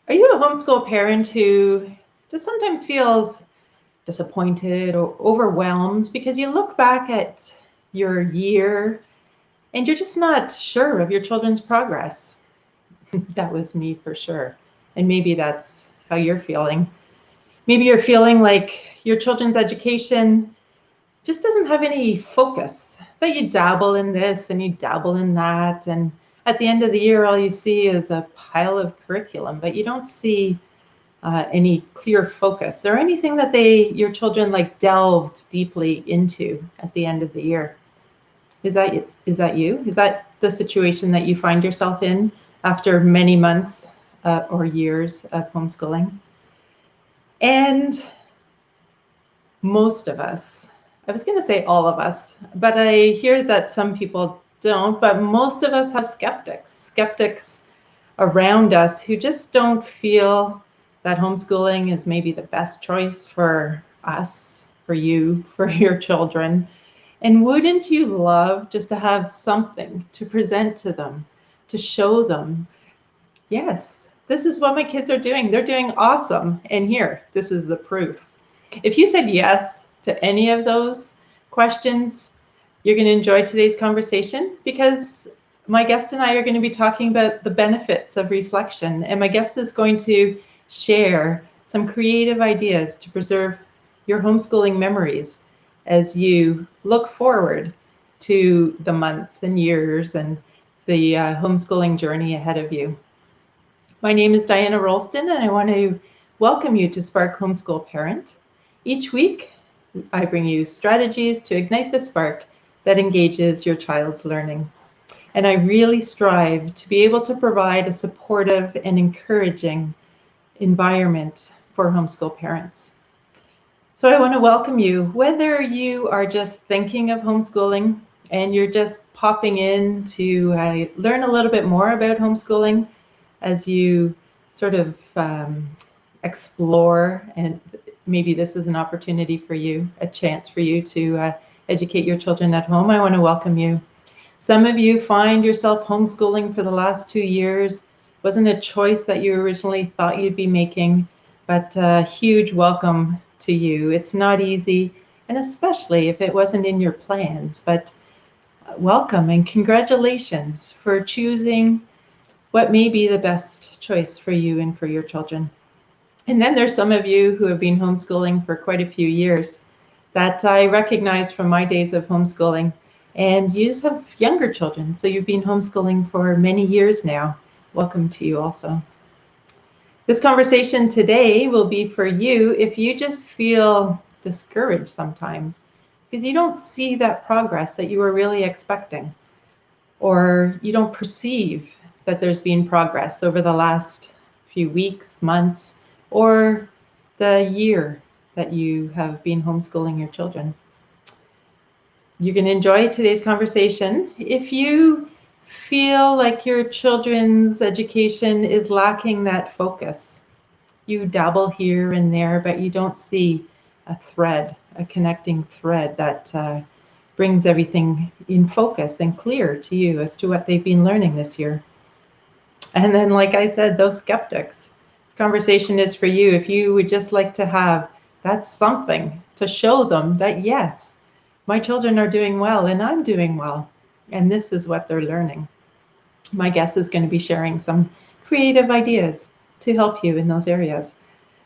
Are you a homeschool parent who just sometimes feels disappointed or overwhelmed because you look back at your year and you're just not sure of your children's progress? That was me for sure. And maybe that's how you're feeling. Maybe you're feeling like your children's education just doesn't have any focus, that you dabble in this and you dabble in that. And at the end of the year, all you see is a pile of curriculum, but you don't see any clear focus or anything that your children like delved deeply into at the end of the year. Is that you? Is that the situation that you find yourself in after many months or years of homeschooling? And most of us, I was going to say all of us, but I hear that some people don't, but most of us have skeptics around us who just don't feel that homeschooling is maybe the best choice for us, for you, for your children. And wouldn't you love just to have something to present to them, to show them, yes, this is what my kids are doing. They're doing awesome. And here, this is the proof. If you said yes to any of those questions, you're going to enjoy today's conversation because my guest and I are going to be talking about the benefits of reflection. And my guest is going to share some creative ideas to preserve your homeschooling memories as you look forward to the months and years and the homeschooling journey ahead of you. My name is Diana Rolston, and I want to welcome you to Spark Homeschool Parent. Each week, I bring you strategies to ignite the spark that engages your child's learning. And I really strive to be able to provide a supportive and encouraging environment for homeschool parents. So I want to welcome you, whether you are just thinking of homeschooling and you're just popping in to learn a little bit more about homeschooling as you sort of explore, and maybe this is an opportunity for you, a chance for you to educate your children at home. I want to welcome you. Some of you find yourself homeschooling for the last 2 years. Wasn't a choice that you originally thought you'd be making, but a huge welcome to you. It's not easy, and especially if it wasn't in your plans, but welcome and congratulations for choosing what may be the best choice for you and for your children. And then there's some of you who have been homeschooling for quite a few years that I recognize from my days of homeschooling. And you just have younger children, so you've been homeschooling for many years now. Welcome to you also. This conversation today will be for you if you just feel discouraged sometimes because you don't see that progress that you were really expecting, or you don't perceive that there's been progress over the last few weeks, months, or the year that you have been homeschooling your children. You can enjoy today's conversation. If you feel like your children's education is lacking that focus, you dabble here and there, but you don't see a thread, a connecting thread that brings everything in focus and clear to you as to what they've been learning this year. And then, like I said, those skeptics, this conversation is for you. If you would just like to have that something to show them that, yes, my children are doing well and I'm doing well, and this is what they're learning. My guest is going to be sharing some creative ideas to help you in those areas.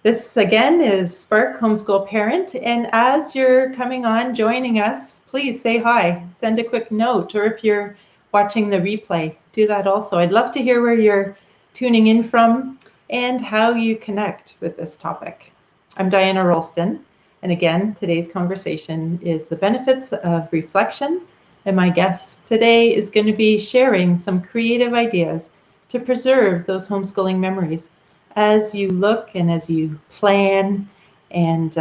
This again is Spark Homeschool Parent, and as you're coming on, joining us, please say hi, send a quick note, or if you're watching the replay, do that also. I'd love to hear where you're tuning in from and how you connect with this topic. I'm Diana Rolston, and again, today's conversation is the benefits of reflection, and my guest today is going to be sharing some creative ideas to preserve those homeschooling memories as you look and as you plan and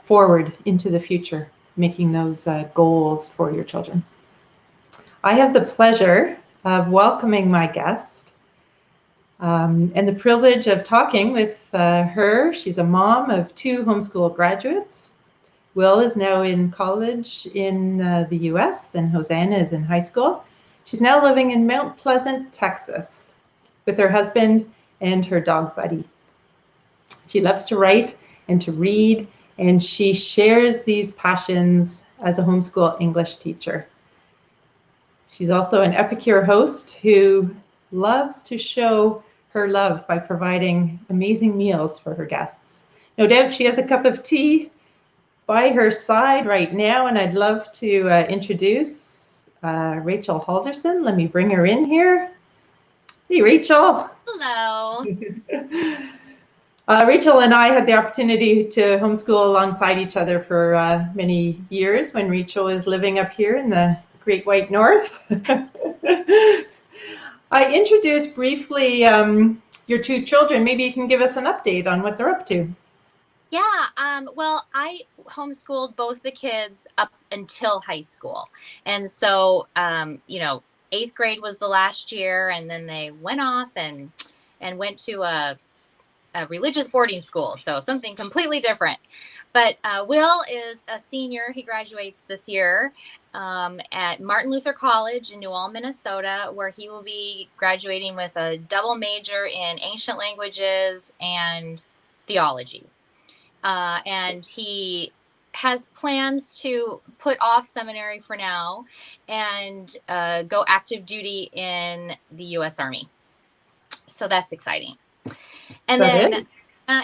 forward into the future, making those goals for your children. I have the pleasure of welcoming my guest and the privilege of talking with her. She's a mom of 2 homeschool graduates. Will is now in college in the US, and Hosanna is in high school. She's now living in Mount Pleasant, Texas, with her husband and her dog Buddy. She loves to write and to read, and she shares these passions as a homeschool English teacher. She's also an epicure host who loves to show her love by providing amazing meals for her guests. No doubt she has a cup of tea by her side right now, and I'd love to introduce Rachel Halldorson. Let me bring her in here. Hey, Rachel. Hello. Rachel and I had the opportunity to homeschool alongside each other for many years when Rachel was living up here in the Great White North. I introduced briefly your two children. Maybe you can give us an update on what they're up to. Yeah, well, I homeschooled both the kids up until high school. And so, 8th grade was the last year, and then they went off and went to a religious boarding school. So something completely different. But Will is a senior. He graduates this year at Martin Luther College in New Ulm, Minnesota, where he will be graduating with a double major in ancient languages and theology. And he has plans to put off seminary for now and go active duty in the U.S. Army. So that's exciting. And then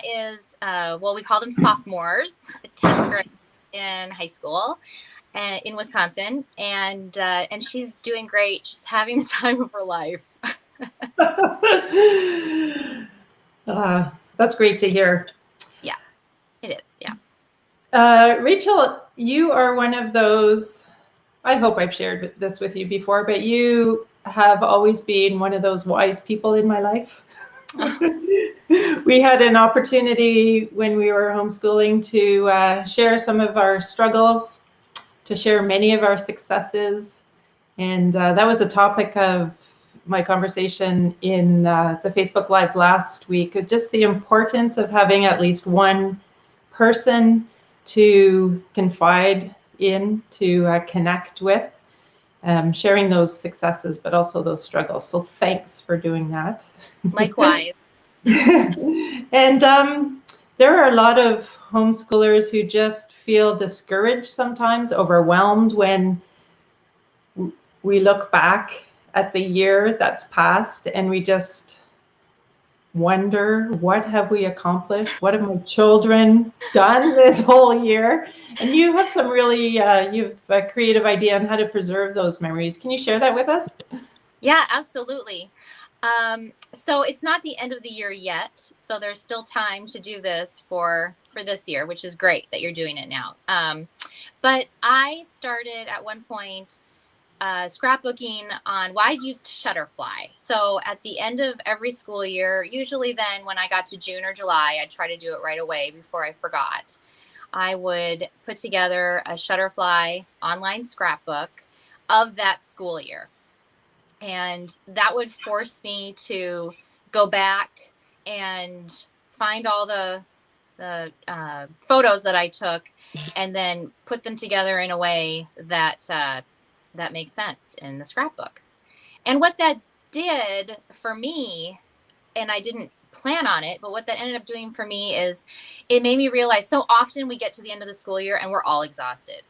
is, we call them sophomores, 10th grade in high school in Wisconsin. And she's doing great. She's having the time of her life. That's great to hear. Yeah, it is. Yeah. Rachel, you are one of those, I hope I've shared this with you before, but you have always been one of those wise people in my life. We had an opportunity when we were homeschooling to share some of our struggles, to share many of our successes. And that was a topic of my conversation in the Facebook Live last week, just the importance of having at least one person to confide in, to connect with, sharing those successes, but also those struggles. So thanks for doing that. Likewise. And there are a lot of homeschoolers who just feel discouraged sometimes, overwhelmed when we look back at the year that's passed and we just wonder, what have we accomplished? What have my children done this whole year? And you have some really, you have a creative idea on how to preserve those memories. Can you share that with us? Yeah, absolutely. So it's not the end of the year yet. So there's still time to do this for this year, which is great that you're doing it now. But I started at one point scrapbooking on, I used Shutterfly. So at the end of every school year, usually then when I got to June or July, I'd try to do it right away before I forgot. I would put together a Shutterfly online scrapbook of that school year. And that would force me to go back and find all the photos that I took and then put them together in a way that that makes sense in the scrapbook. And what that did for me, and I didn't plan on it, but what that ended up doing for me is it made me realize so often we get to the end of the school year and we're all exhausted,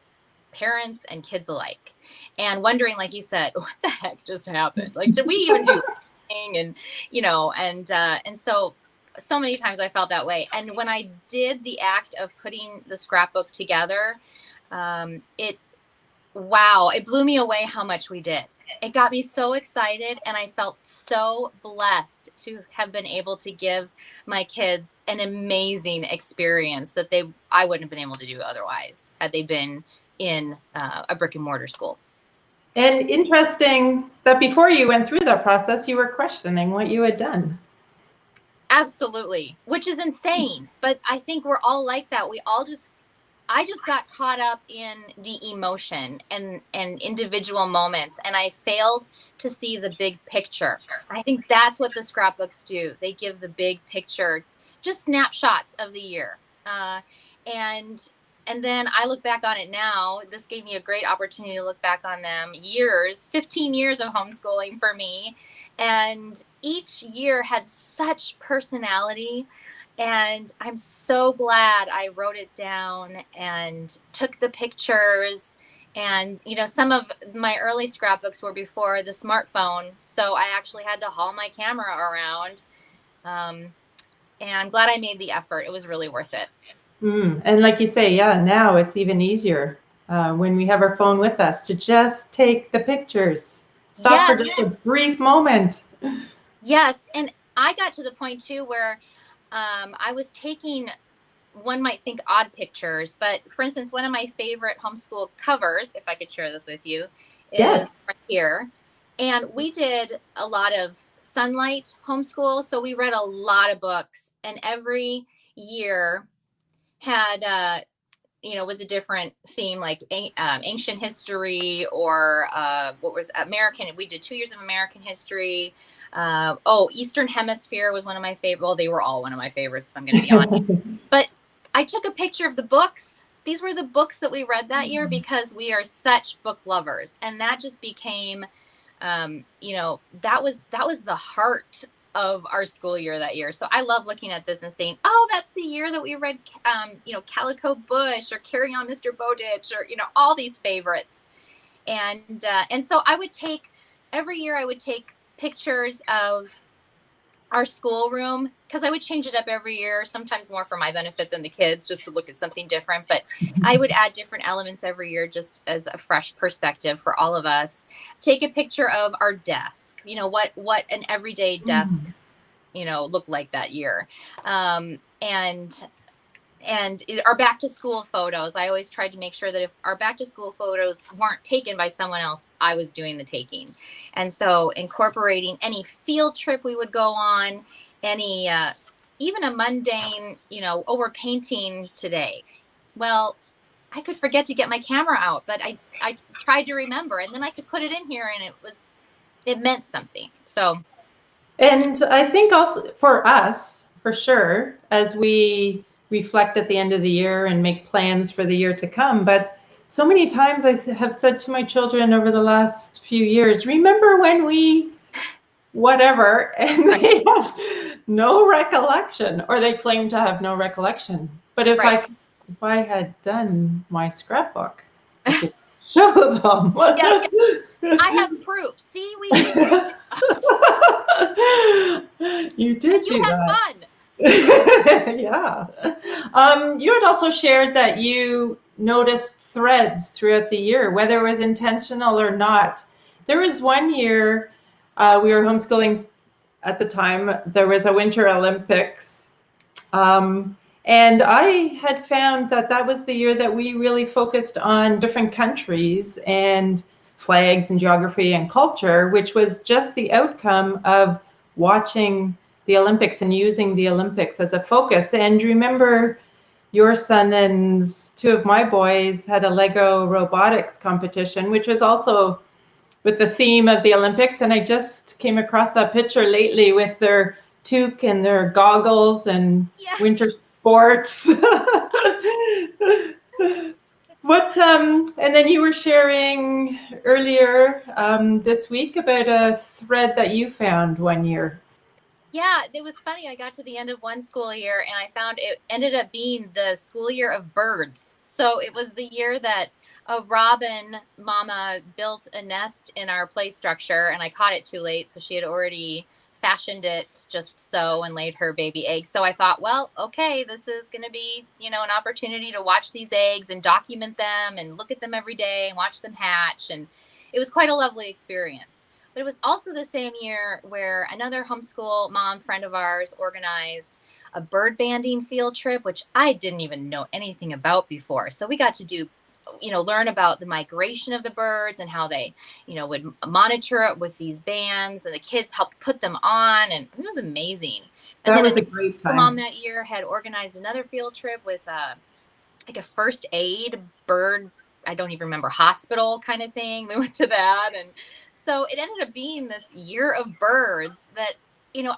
parents and kids alike, and wondering, like you said, what the heck just happened? Like, did we even do anything? And and so many times I felt that way. And when I did the act of putting the scrapbook together, it blew me away how much we did. It got me so excited, and I felt so blessed to have been able to give my kids an amazing experience that I wouldn't have been able to do otherwise had they been in a brick and mortar school. And interesting that before you went through that process, you were questioning what you had done. Absolutely, which is insane. But I think we're all like that. I just got caught up in the emotion and individual moments, and I failed to see the big picture. I think that's what the scrapbooks do. They give the big picture, just snapshots of the year. And And then I look back on it now. This gave me a great opportunity to look back on them. 15 years of homeschooling for me. And each year had such personality. And I'm so glad I wrote it down and took the pictures. And, some of my early scrapbooks were before the smartphone. So I actually had to haul my camera around. And I'm glad I made the effort. It was really worth it. And like you say, yeah, now it's even easier when we have our phone with us to just take the pictures. Stop for just a brief moment. Yes. And I got to the point too where I was taking, one might think odd pictures, but for instance, one of my favorite homeschool covers, if I could share this with you, is right here. And we did a lot of sunlight homeschool. So we read a lot of books, and every year had, was a different theme, like ancient history or what was American. We did 2 years of American history. Eastern Hemisphere was one of my favorite. Well, they were all one of my favorites, if I'm going to be honest. But I took a picture of the books. These were the books that we read that year because we are such book lovers. And that just became, that was the heart of our school year that year. So I love looking at this and saying, oh, that's the year that we read, Calico Bush or Carry On Mr. Bowditch or, all these favorites. And so every year I would take pictures of our schoolroom, because I would change it up every year, sometimes more for my benefit than the kids, just to look at something different. But I would add different elements every year just as a fresh perspective for all of us. Take a picture of our desk, what an everyday desk, looked like that year. And our back to school photos, I always tried to make sure that if our back to school photos weren't taken by someone else, I was doing the taking. And so incorporating any field trip we would go on, any, even a mundane, we're painting today. Well, I could forget to get my camera out, but I tried to remember, and then I could put it in here, and it meant something. So. And I think also for us, for sure, as we reflect at the end of the year and make plans for the year to come. But so many times I have said to my children over the last few years, remember when we whatever, and they have no recollection, or they claim to have no recollection. But if I had done my scrapbook, I could show them. Yes, I have proof. See, we did. You did and you do had that. Fun. Yeah. You had also shared that you noticed threads throughout the year, whether it was intentional or not. There was one year we were homeschooling at the time. There was a Winter Olympics. And I had found that was the year that we really focused on different countries and flags and geography and culture, which was just the outcome of watching the Olympics and using the Olympics as a focus. And remember, your son and two of my boys had a Lego robotics competition, which was also with the theme of the Olympics. And I just came across that picture lately with their toque and their goggles and winter sports. And then you were sharing earlier this week about a thread that you found one year. Yeah, it was funny. I got to the end of one school year and I found it ended up being the school year of birds. So it was the year that a robin mama built a nest in our play structure, and I caught it too late. So she had already fashioned it just so and laid her baby eggs. So I thought, well, okay, this is going to be, an opportunity to watch these eggs and document them and look at them every day and watch them hatch. And it was quite a lovely experience. But it was also the same year where another homeschool mom friend of ours organized a bird banding field trip, which I didn't even know anything about before. So we got to learn about the migration of the birds and how they, would monitor it with these bands, and the kids helped put them on, and it was amazing. And that was a great time. Mom that year had organized another field trip with like a first aid bird, I don't even remember, hospital kind of thing. We went to that. And so it ended up being this year of birds that,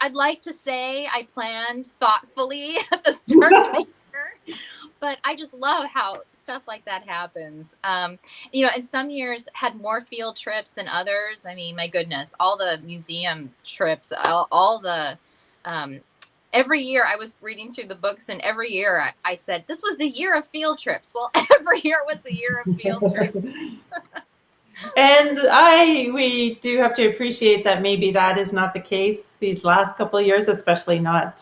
I'd like to say I planned thoughtfully at the start of the year. but I just love how stuff like that happens. And some years had more field trips than others. I mean, my goodness, all the museum trips, all the, um, every year I was reading through the books, and every year I said, this was the year of field trips. Well, every year was the year of field trips. And we do have to appreciate that maybe that is not the case these last couple of years, especially not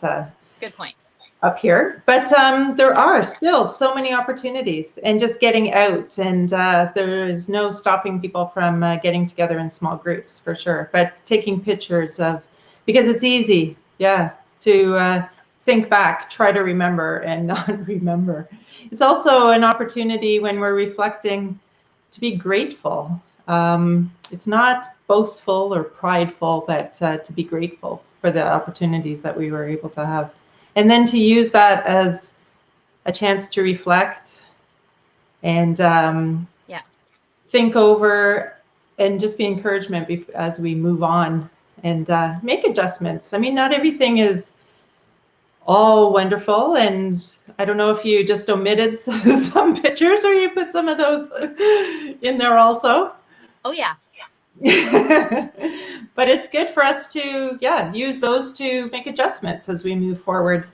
Good point. up here. But there are still so many opportunities, and just getting out, and there is no stopping people from getting together in small groups for sure. But taking pictures of, because it's easy, to think back, try to remember, and not remember. It's also an opportunity when we're reflecting to be grateful. It's not boastful or prideful, but to be grateful for the opportunities that we were able to have. And then to use that as a chance to reflect and think over, and just be encouragement as we move on and make adjustments. I mean, not everything is all wonderful, and I don't know if you just omitted some pictures or you put some of those in there also. Oh, yeah. But it's good for us to, use those to make adjustments as we move forward.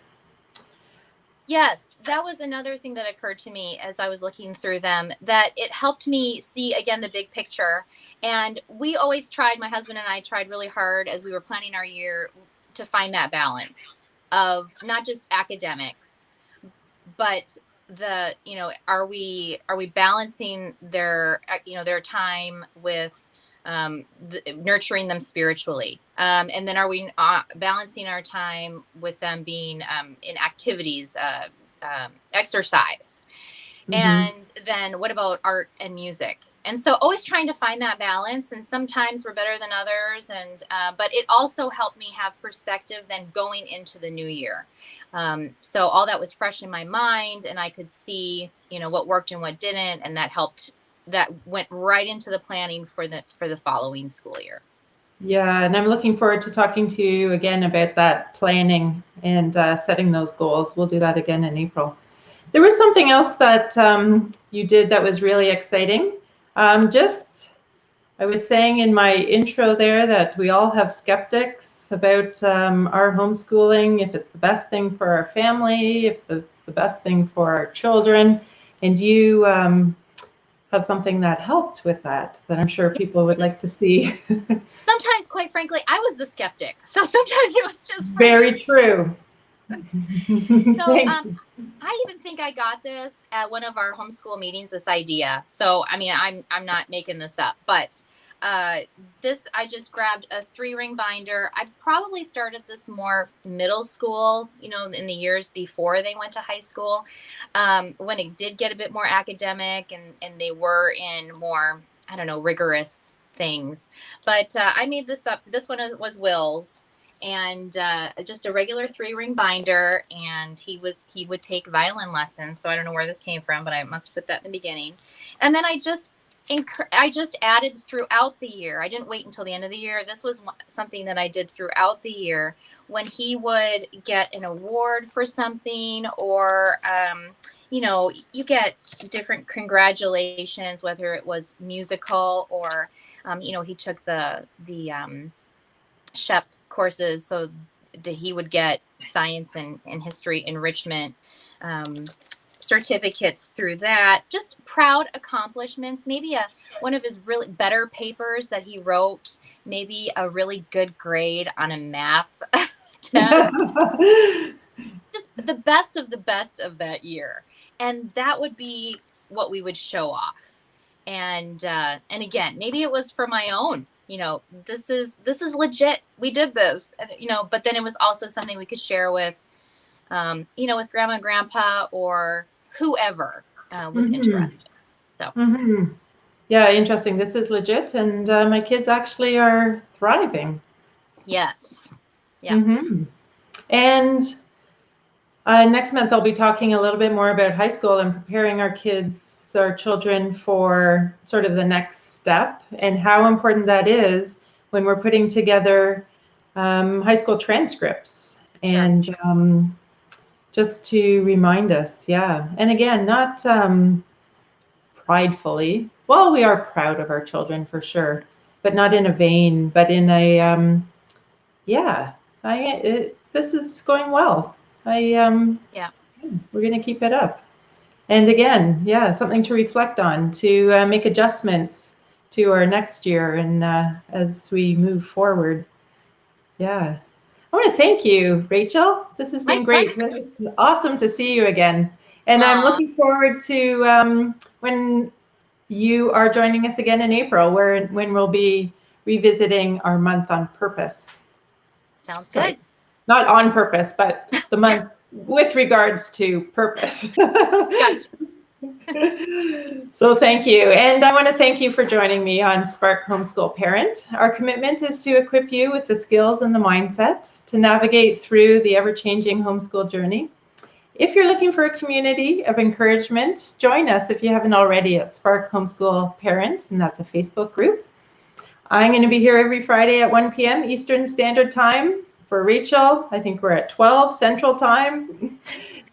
Yes, that was another thing that occurred to me as I was looking through them, that it helped me see again the big picture. And we always tried, my husband and I tried really hard as we were planning our year to find that balance of not just academics, but are we balancing their time with nurturing them spiritually, and then are we balancing our time with them being in activities, exercise, and then what about art and music? And so always trying to find that balance, and sometimes we're better than others, and but it also helped me have perspective then going into the new year. So all that was fresh in my mind, and I could see what worked and what didn't, and that went right into the planning for the following school year. Yeah, and I'm looking forward to talking to you again about that planning and setting those goals. We'll do that again in April. There was something else that you did that was really exciting. I was saying in my intro there that we all have skeptics about our homeschooling, if it's the best thing for our family, if it's the best thing for our children. And you have something that helped with that I'm sure people would like to see. Sometimes, quite frankly, I was the skeptic. So sometimes it was just very true. So I even think I got this at one of our homeschool meetings, this idea. So, I mean, I'm not making this up, but I just grabbed a 3-ring binder. I probably started this more middle school, in the years before they went to high school, when it did get a bit more academic and they were in more, I don't know, rigorous things. But I made this up. This one was Will's, and just a regular 3-ring binder, and he would take violin lessons. So I don't know where this came from, but I must have put that in the beginning. And then I just added throughout the year. I didn't wait until the end of the year. This was something that I did throughout the year when he would get an award for something, or you get different congratulations, whether it was musical or he took the SHEP courses, so that he would get science and history enrichment certificates through that. Just proud accomplishments. Maybe one of his really better papers that he wrote, maybe a really good grade on a math test. Just the best of that year, and that would be what we would show off. And again, maybe it was for my own, this is legit. We did this, but then it was also something we could share with, with grandma and grandpa or whoever was interested. So. Yeah, interesting. This is legit, and my kids actually are thriving. Yes. Yeah. And next month, I'll be talking a little bit more about high school and preparing our children for sort of the next step, and how important that is when we're putting together high school transcripts. Sure. And just to remind us, yeah. And again, not pridefully. Well, we are proud of our children for sure, but not in a vain, but in a, yeah, this is going well. Yeah. We're going to keep it up. And again, yeah, something to reflect on, to make adjustments to our next year and as we move forward. Yeah. I want to thank you, Rachel. This has My been great. pleasure. It's awesome to see you again. And I'm Aw, looking forward to when you are joining us again in April, when we'll be revisiting our month on purpose. sounds Sorry, good. not on purpose, but the month with regards to purpose. Gotcha. So thank you. And I want to thank you for joining me on Spark Homeschool Parent. Our commitment is to equip you with the skills and the mindset to navigate through the ever-changing homeschool journey. If you're looking for a community of encouragement, join us if you haven't already at Spark Homeschool Parent, and that's a Facebook group. I'm going to be here every Friday at 1 p.m. Eastern Standard Time. For Rachel, I think we're at 12 Central Time.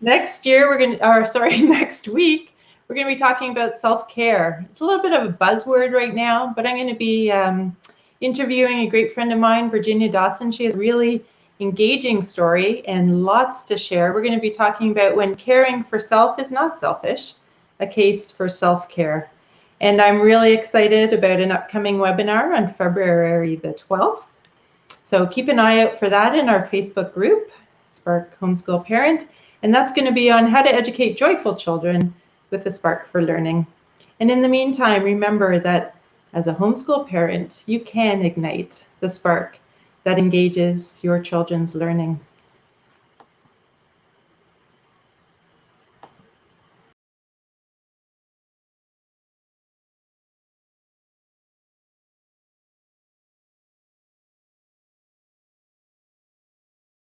Next week, we're going to be talking about self-care. It's a little bit of a buzzword right now, but I'm going to be interviewing a great friend of mine, Virginia Dawson. She has a really engaging story and lots to share. We're going to be talking about when caring for self is not selfish, a case for self-care. And I'm really excited about an upcoming webinar on February the 12th. So keep an eye out for that in our Facebook group, Spark Homeschool Parent. And that's going to be on how to educate joyful children with a spark for learning. And in the meantime, remember that as a homeschool parent, you can ignite the spark that engages your children's learning.